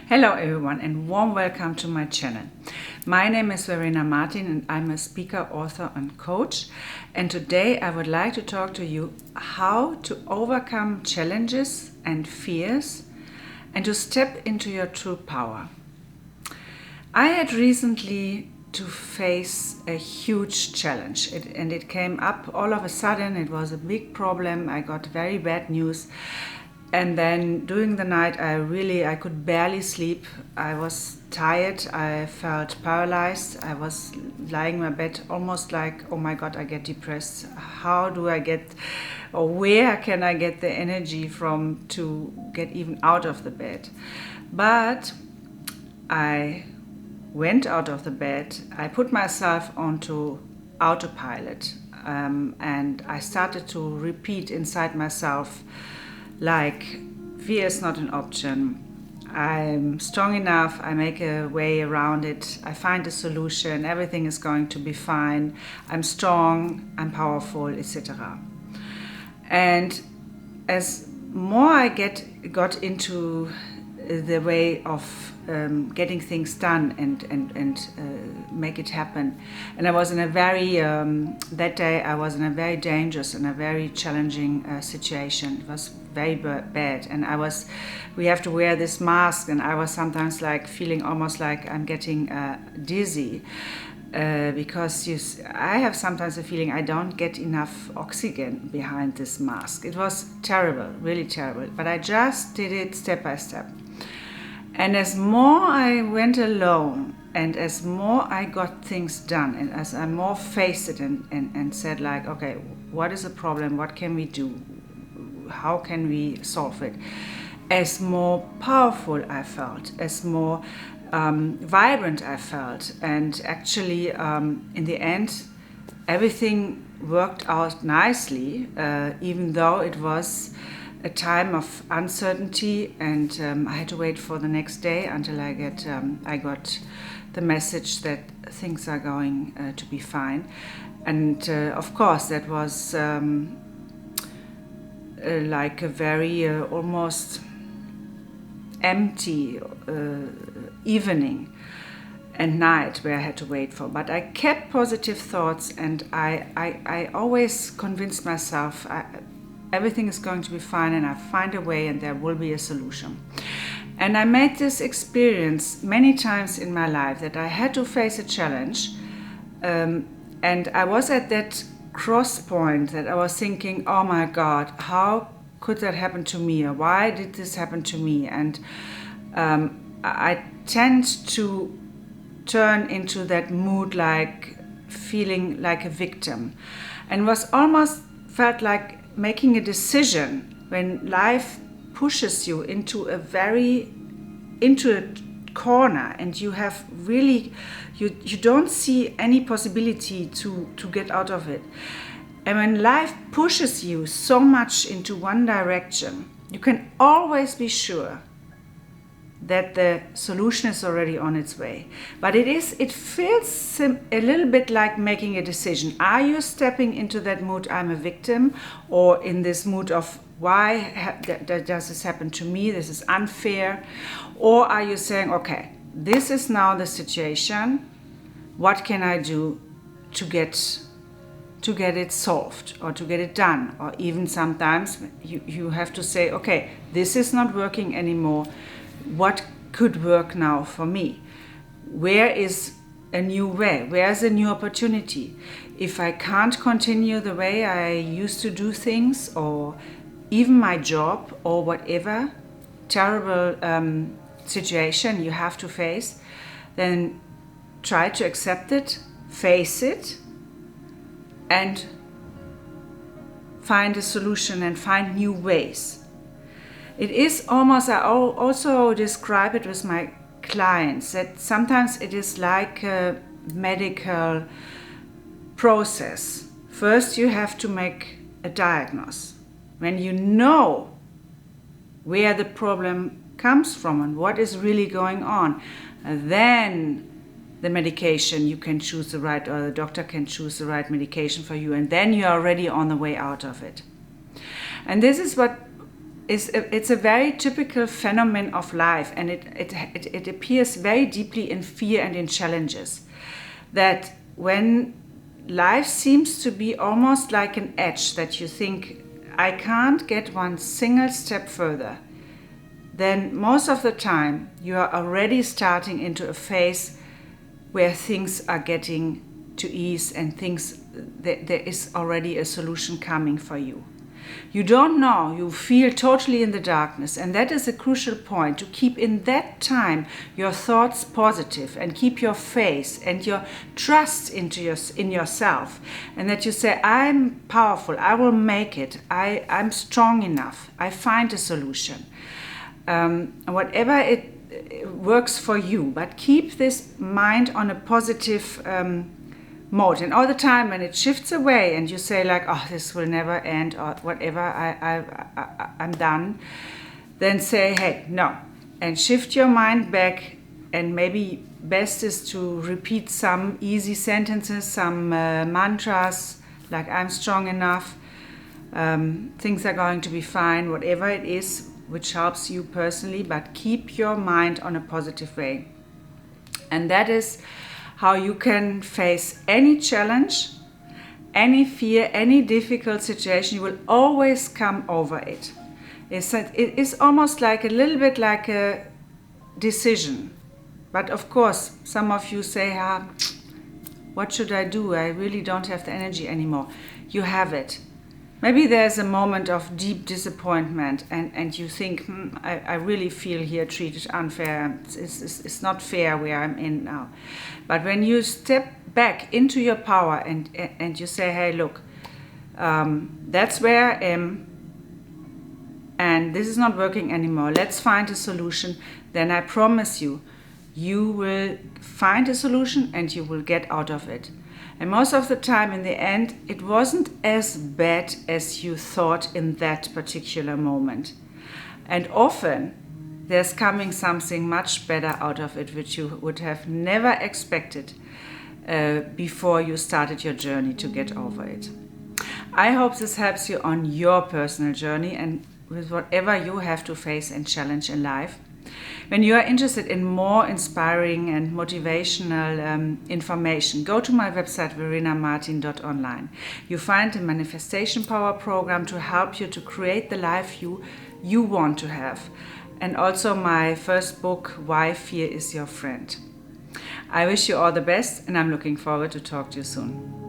Hello everyone and warm welcome to my channel. My name is Verena Martin and I'm a speaker, author and coach, and today I would like to talk to you how to overcome challenges and fears and to step into your true power. I had recently to face a huge challenge and it came up all of a sudden. It was a big problem. I got very bad news. And then during the night, I could barely sleep. I was tired. I felt paralyzed. I was lying in my bed almost like, oh my God, I get depressed. How do I get, or where can I get the energy from to get even out of the bed? But I went out of the bed. I put myself onto autopilot, and I started to repeat inside myself, like, fear is not an option. I'm strong enough. I make a way around it. I find a solution. Everything is going to be fine. I'm strong. I'm powerful, etc. And as more I got into the way of getting things done and make it happen. And I was in a very, that day I was in a very dangerous and a very challenging situation. It was very bad. And we have to wear this mask, and I was sometimes like feeling almost like I'm getting dizzy. Because I have sometimes a feeling I don't get enough oxygen behind this mask. It was terrible, really terrible. But I just did it step by step. And as more I went alone, and as more I got things done, and as I more faced it and said like, okay, what is the problem? What can we do? How can we solve it? As more powerful I felt, as more vibrant I felt. And actually, in the end, everything worked out nicely, even though it was a time of uncertainty, and I had to wait for the next day until I got the message that things are going to be fine. And of course, that was like a very almost empty evening and night where I had to wait for. But I kept positive thoughts, and I always convinced myself everything is going to be fine, and I find a way and there will be a solution. And I made this experience many times in my life that I had to face a challenge, and I was at that cross point that I was thinking, oh my God, how could that happen to me, or why did this happen to me? And I tend to turn into that mood, like feeling like a victim, and was almost felt like making a decision when life pushes you into a corner, and you have really, you don't see any possibility to get out of it. And when life pushes you so much into one direction, you can always be sure that the solution is already on its way. But it feels a little bit like making a decision. Are you stepping into that mood, I'm a victim, or in this mood of why does this happen to me, this is unfair? Or are you saying, okay, this is now the situation, what can I do to get it solved or to get it done? Or even sometimes you have to say, okay, this is not working anymore. What could work now for me? Where is a new way? Where's a new opportunity? If I can't continue the way I used to do things, or even my job, or whatever terrible situation you have to face, then try to accept it, face it, and find a solution and find new ways. It is almost, I also describe it with my clients, that sometimes it is like a medical process. First, you have to make a diagnosis. When you know where the problem comes from and what is really going on, then the medication, you can choose the right, or the doctor can choose the right medication for you, and then you are already on the way out of it. And this is what it's a very typical phenomenon of life, and it appears very deeply in fear and in challenges. That when life seems to be almost like an edge that you think, I can't get one single step further, then most of the time you are already starting into a phase where things are getting to ease and there is already a solution coming for you. You don't know, you feel totally in the darkness, and that is a crucial point, to keep in that time your thoughts positive and keep your faith and your trust in yourself, and that you say, I'm powerful, I will make it, I'm strong enough, I find a solution. Whatever it works for you, but keep this mind on a positive mode. And all the time when it shifts away and you say like, oh, this will never end, or whatever, I'm done, then say, hey, no, and shift your mind back. And maybe best is to repeat some easy sentences, some mantras, like I'm strong enough, things are going to be fine, whatever it is which helps you personally, but keep your mind on a positive way. And that is how you can face any challenge, any fear, any difficult situation. You will always come over it. It is almost like a little bit like a decision. But of course, some of you say, what should I do? I really don't have the energy anymore. You have it. Maybe there's a moment of deep disappointment and you think, I really feel here treated unfair. It's not fair where I'm in now. But when you step back into your power and you say, hey, look, that's where I am and this is not working anymore. Let's find a solution. Then I promise you, you will find a solution and you will get out of it. And most of the time, in the end, it wasn't as bad as you thought in that particular moment. And often, there's coming something much better out of it, which you would have never expected before you started your journey to get over it. I hope this helps you on your personal journey and with whatever you have to face and challenge in life. When you are interested in more inspiring and motivational information, go to my website verenamartin.online. You find a Manifestation Power program to help you to create the life you want to have. And also my first book, Why Fear is Your Friend. I wish you all the best and I'm looking forward to talk to you soon.